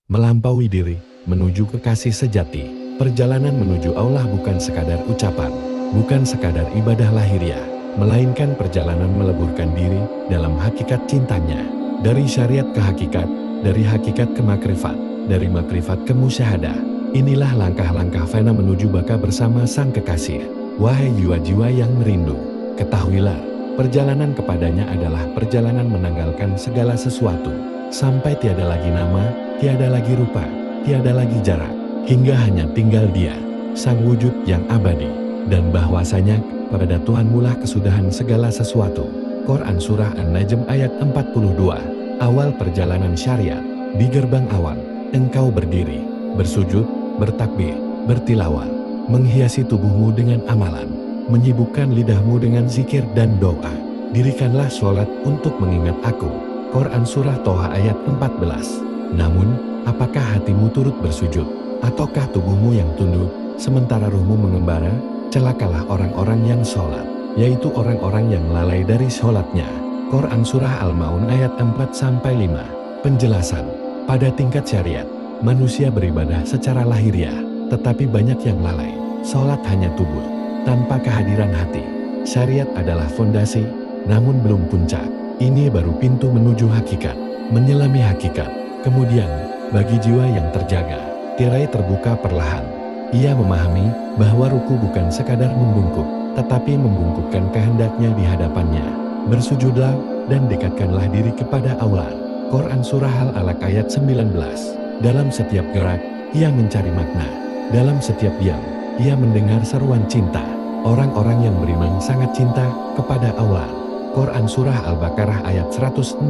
melampaui diri, menuju kekasih sejati. Perjalanan menuju Allah bukan sekadar ucapan, bukan sekadar ibadah lahiriah, melainkan perjalanan meleburkan diri dalam hakikat cintanya. Dari syariat ke hakikat, dari hakikat ke makrifat, dari makrifat ke musyahadah. Inilah langkah-langkah fana menuju baka bersama sang kekasih. Wahai jiwa-jiwa yang merindu, ketahuilah, perjalanan kepadanya adalah perjalanan menanggalkan segala sesuatu, sampai tiada lagi nama, tiada lagi rupa, tiada lagi jarak, hingga hanya tinggal Dia, sang wujud yang abadi, dan bahwasanya kepada Tuhanmulah kesudahan segala sesuatu. Quran Surah An-Najm ayat 42. Awal perjalanan syariat. Di gerbang awan, engkau berdiri, bersujud, bertakbir, bertilawah, menghiasi tubuhmu dengan amalan, menyibukkan lidahmu dengan zikir dan doa. Dirikanlah sholat untuk mengingat aku. Quran Surah Toha ayat 14. Namun, apakah hatimu turut bersujud? Ataukah tubuhmu yang tunduk, sementara ruhmu mengembara? Celakalah orang-orang yang sholat, yaitu orang-orang yang lalai dari sholatnya. Quran Surah Al-Ma'un ayat 4-5. Penjelasan. Pada tingkat syariat, manusia beribadah secara lahiriah, tetapi banyak yang lalai. Sholat hanya tubuh, tanpa kehadiran hati. Syariat adalah fondasi, namun belum puncak. Ini baru pintu menuju hakikat, menyelami hakikat. Kemudian, bagi jiwa yang terjaga, tirai terbuka perlahan. Ia memahami bahwa ruku bukan sekadar membungkuk, tetapi membungkukkan kehendaknya di hadapannya. Bersujudlah dan dekatkanlah diri kepada Allah. Quran Surah Al-Alaq ayat 19. Dalam setiap gerak, ia mencari makna. Dalam setiap diam, ia mendengar seruan cinta. Orang-orang yang beriman sangat cinta kepada Allah. Quran Surah Al-Baqarah ayat 165.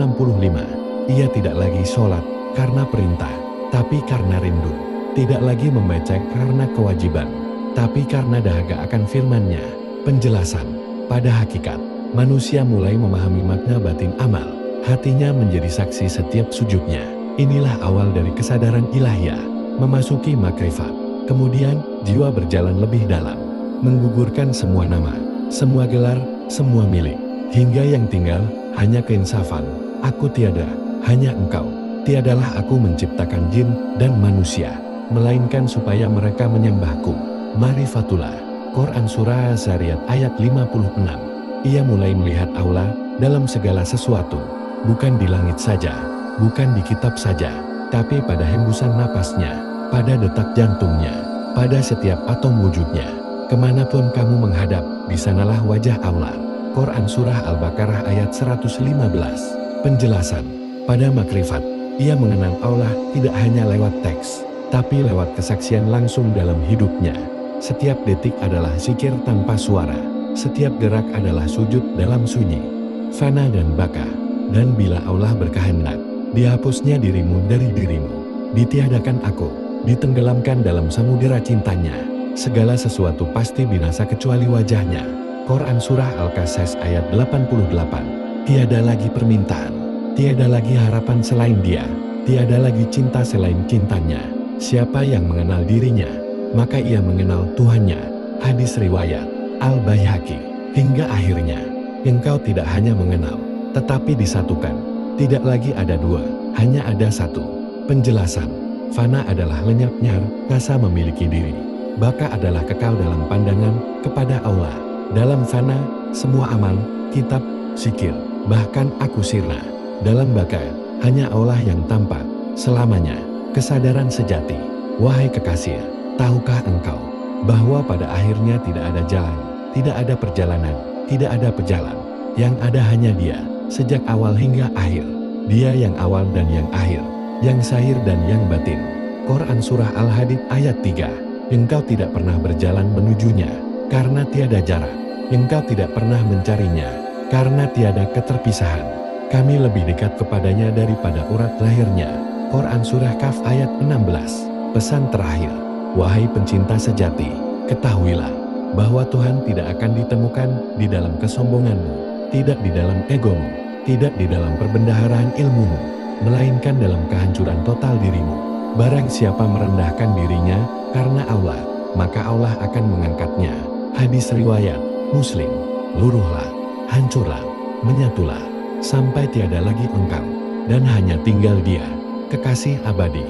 Ia tidak lagi sholat karena perintah, tapi karena rindu. Tidak lagi membaca karena kewajiban, tapi karena dahaga akan firman-Nya. Penjelasan. Pada hakikat, manusia mulai memahami makna batin amal. Hatinya menjadi saksi setiap sujudnya. Inilah awal dari kesadaran ilahiyah, memasuki makrifat. Kemudian, jiwa berjalan lebih dalam, menggugurkan semua nama, semua gelar, semua milik, hingga yang tinggal hanya keinsafan. Aku tiada, hanya Engkau. Tiadalah aku menciptakan jin dan manusia, melainkan supaya mereka menyembahku. Marifatullah. Quran Surah Az-Zariyat ayat 56. Ia mulai melihat Allah dalam segala sesuatu, bukan di langit saja, bukan di kitab saja, tapi pada hembusan napasnya, pada detak jantungnya, pada setiap atom wujudnya. Kemanapun kamu menghadap, di sanalah wajah Allah. Quran Surah Al-Baqarah ayat 115. Penjelasan. Pada makrifat, ia mengenal Allah tidak hanya lewat teks, tapi lewat kesaksian langsung dalam hidupnya. Setiap detik adalah zikir tanpa suara, setiap gerak adalah sujud dalam sunyi, fana dan baka. Dan bila Allah berkehendak, dihapusnya dirimu dari dirimu, ditiadakan aku, ditenggelamkan dalam samudera cintanya. Segala sesuatu pasti binasa kecuali wajahnya. Quran Surah Al-Qasas ayat 88. Tiada lagi permintaan, tiada lagi harapan selain Dia, tiada lagi cinta selain cintanya. Siapa yang mengenal dirinya, maka ia mengenal Tuhannya. Hadis riwayat Al-Baihaqi. Hingga akhirnya, engkau tidak hanya mengenal, tetapi disatukan. Tidak lagi ada dua, hanya ada satu. Penjelasan. Fana adalah lenyapnya rasa memiliki diri. Baka adalah kekal dalam pandangan kepada Allah. Dalam fana, semua amal, kitab, zikir, bahkan aku sirna. Dalam baka, hanya Allah yang tampak selamanya. Kesadaran sejati. Wahai kekasih, tahukah engkau bahwa pada akhirnya tidak ada jalan, tidak ada perjalanan, tidak ada pejalan. Yang ada hanya Dia, sejak awal hingga akhir. Dia yang awal dan yang akhir, yang zahir dan yang batin. Quran Surah Al-Hadid ayat 3. Engkau tidak pernah berjalan menujunya, karena tiada jarak. Engkau tidak pernah mencarinya, karena tiada keterpisahan. Kami lebih dekat kepadanya daripada urat lahirnya. Quran Surah Kaf ayat 16. Pesan terakhir. Wahai pencinta sejati, ketahuilah bahwa Tuhan tidak akan ditemukan di dalam kesombonganmu, tidak di dalam egomu, tidak di dalam perbendaharaan ilmumu, melainkan dalam kehancuran total dirimu. Barang siapa merendahkan dirinya karena Allah, maka Allah akan mengangkatnya. Hadis riwayat Muslim. Luruhlah, hancurlah, menyatulah, sampai tiada lagi engkau, dan hanya tinggal Dia, kekasih abadi.